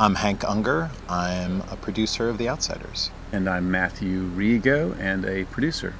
I'm Hank Unger. I'm a producer of The Outsiders. And I'm Matthew Rego and a producer.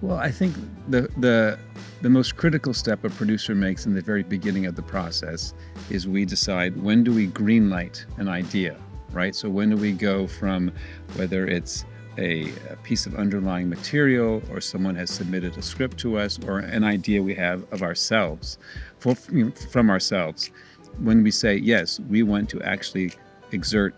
Well, I think the most critical step a producer makes in the very beginning of the process is we decide, when do we greenlight an idea, right? So when do we go from whether it's a piece of underlying material or someone has submitted a script to us or an idea we have of ourselves, from ourselves, when we say, yes, we want to actually exert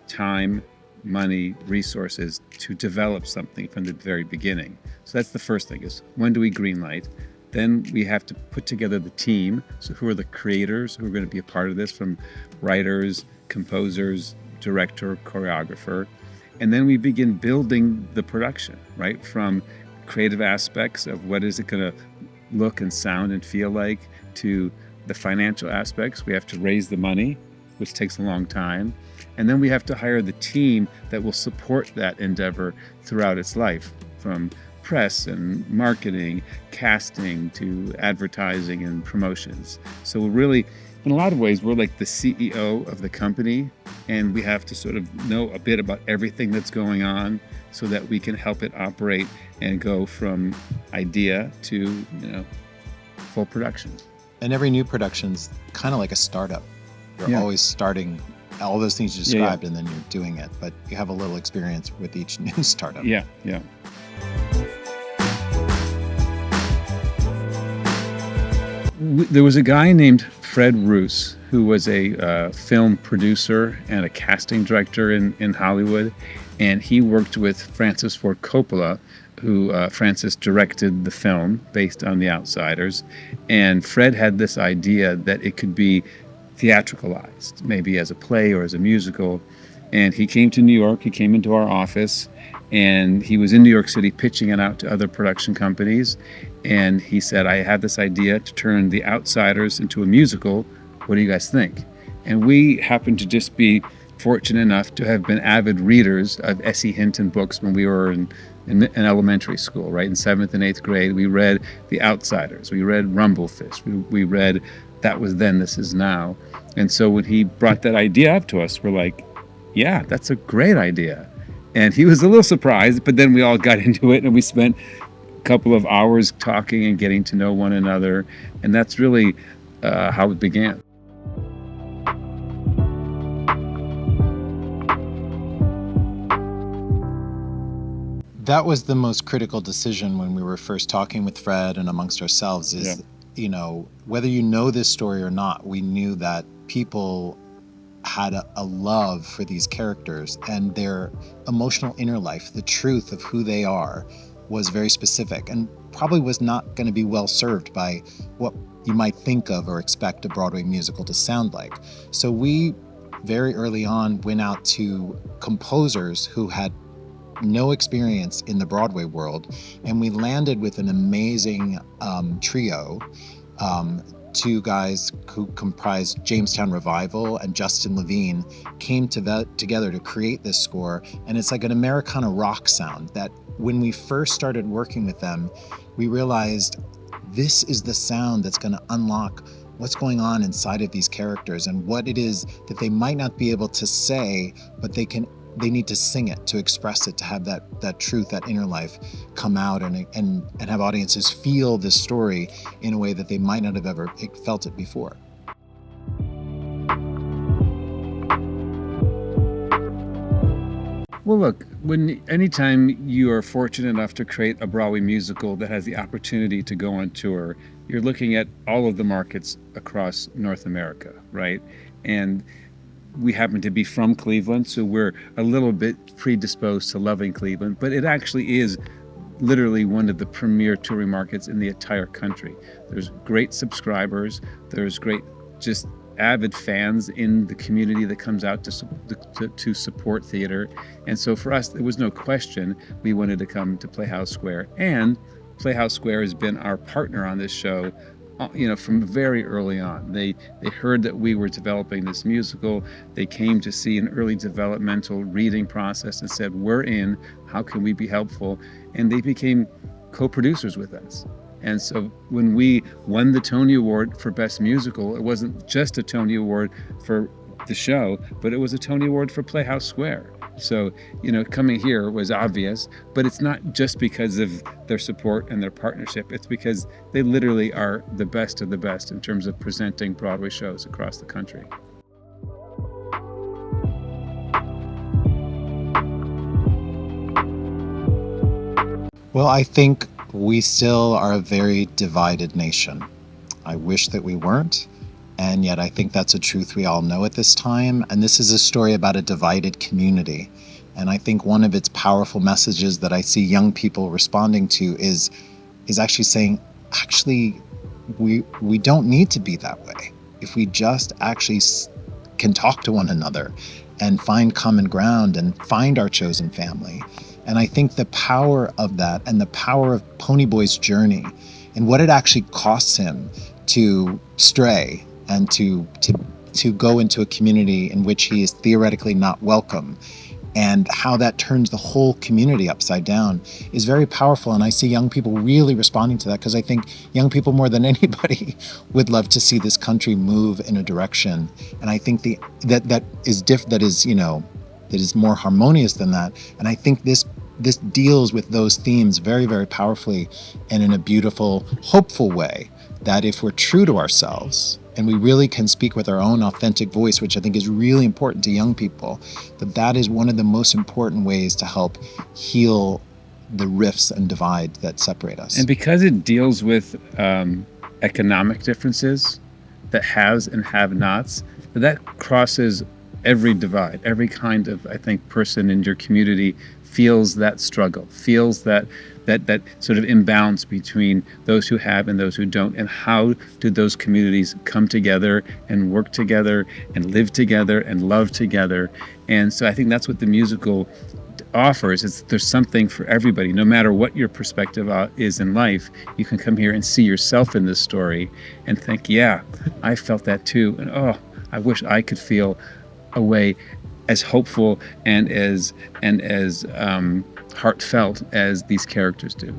time, money, resources to develop something from the very beginning. So that's the first thing, is when do we greenlight? Then we have to put together the team. So who are the creators who are going to be a part of this, from writers, composers, director, choreographer. And then we begin building the production, right? From creative aspects of what is it going to look and sound and feel like, to the financial aspects. We have to raise the money, which takes a long time. And then we have to hire the team that will support that endeavor throughout its life, from press and marketing, casting, to advertising and promotions. So we're really, in a lot of ways, we're like the CEO of the company, and we have to sort of know a bit about everything that's going on so that we can help it operate and go from idea to, full production. And every new production's kind of like a startup. You're always starting all those things you described, and then you're doing it. But you have a little experience with each new startup. Yeah. There was a guy named Fred Roos who was a film producer and a casting director in Hollywood, and he worked with Francis Ford Coppola, who Francis directed the film based on The Outsiders. And Fred had this idea that it could be theatricalized, maybe as a play or as a musical. And he came to New York, he came into our office, and he was in New York City pitching it out to other production companies. And he said, I have this idea to turn The Outsiders into a musical. What do you guys think? And we happened to just be fortunate enough to have been avid readers of S.E. Hinton books when we were in elementary school, right? In 7th and 8th grade, we read The Outsiders, we read Rumblefish, we read That Was Then, This Is Now. And so when he brought that idea up to us, we're like, yeah, that's a great idea. And he was a little surprised, but then we all got into it and we spent a couple of hours talking and getting to know one another. And that's really how it began. That was the most critical decision when we were first talking with Fred and amongst ourselves is, whether you know this story or not, we knew that people had a love for these characters, and their emotional inner life, the truth of who they are, was very specific and probably was not going to be well served by what you might think of or expect a Broadway musical to sound like. So we very early on went out to composers who had no experience in the Broadway world, and we landed with an amazing trio. Two guys who comprised Jamestown Revival and Justin Levine came together to create this score, and it's like an Americana rock sound that when we first started working with them, we realized this is the sound that's going to unlock what's going on inside of these characters and what it is that they might not be able to say, but they need to sing it, to express it, to have that truth, that inner life come out and have audiences feel this story in a way that they might not have ever felt it before. Well, look, anytime you are fortunate enough to create a Broadway musical that has the opportunity to go on tour, you're looking at all of the markets across North America, right? And we happen to be from Cleveland, so we're a little bit predisposed to loving Cleveland, but it actually is literally one of the premier touring markets in the entire country. There's great subscribers, there's great just avid fans in the community that comes out to support theater. And so for us, there was no question we wanted to come to Playhouse Square. And Playhouse Square has been our partner on this show from very early on. They heard that we were developing this musical. They came to see an early developmental reading process and said, we're in, how can we be helpful? And they became co-producers with us. And so when we won the Tony Award for Best Musical, it wasn't just a Tony Award for the show, but it was a Tony Award for Playhouse Square. So, coming here was obvious, but it's not just because of their support and their partnership. It's because they literally are the best of the best in terms of presenting Broadway shows across the country. Well, I think we still are a very divided nation. I wish that we weren't. And yet I think that's a truth we all know at this time. And this is a story about a divided community. And I think one of its powerful messages that I see young people responding to is actually saying, we don't need to be that way. If we just actually can talk to one another and find common ground and find our chosen family. And I think the power of that and the power of Ponyboy's journey and what it actually costs him to stray and to go into a community in which he is theoretically not welcome, and how that turns the whole community upside down is very powerful. And I see young people really responding to that, because I think young people more than anybody would love to see this country move in a direction. And I think that is more harmonious than that. And I think this deals with those themes very, very powerfully and in a beautiful, hopeful way, that if we're true to ourselves and we really can speak with our own authentic voice, which I think is really important to young people, that is one of the most important ways to help heal the rifts and divide that separate us. And because it deals with economic differences, the haves and have-nots, that crosses every divide. Every kind of, I think, person in your community feels that struggle, feels that sort of imbalance between those who have and those who don't, and how do those communities come together and work together and live together and love together. And so I think that's what the musical offers. There's something for everybody. No matter what your perspective is in life, you can come here and see yourself in this story and think, yeah, I felt that too, and oh, I wish I could feel a way as hopeful and as heartfelt as these characters do.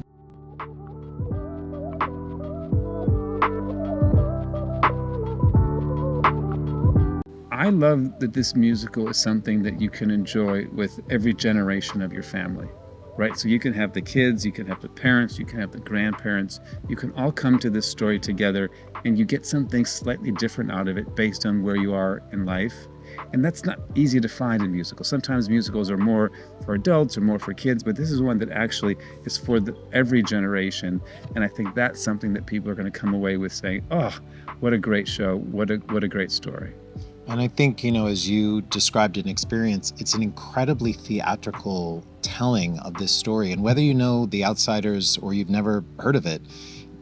I love that this musical is something that you can enjoy with every generation of your family, right? So you can have the kids, you can have the parents, you can have the grandparents, you can all come to this story together, and you get something slightly different out of it based on where you are in life. And that's not easy to find in musicals. Sometimes musicals are more for adults or more for kids, but this is one that actually is for every generation. And I think that's something that people are going to come away with saying, oh, what a great show, what a great story. And I think, as you described an experience, it's an incredibly theatrical telling of this story. And whether you know The Outsiders or you've never heard of it,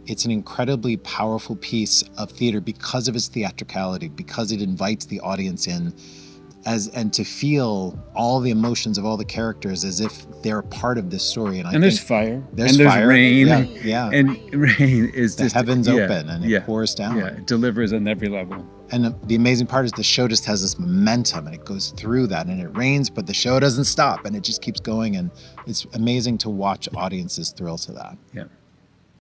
it's an incredibly powerful piece of theater because of its theatricality, because it invites the audience in and to feel all the emotions of all the characters as if they're part of this story. And there's fire. There's fire. Rain. Yeah. And rain is the heavens open and it pours down. Yeah, it delivers on every level. And the amazing part is the show just has this momentum and it goes through that, and it rains, but the show doesn't stop and it just keeps going. And it's amazing to watch audiences thrill to that. Yeah.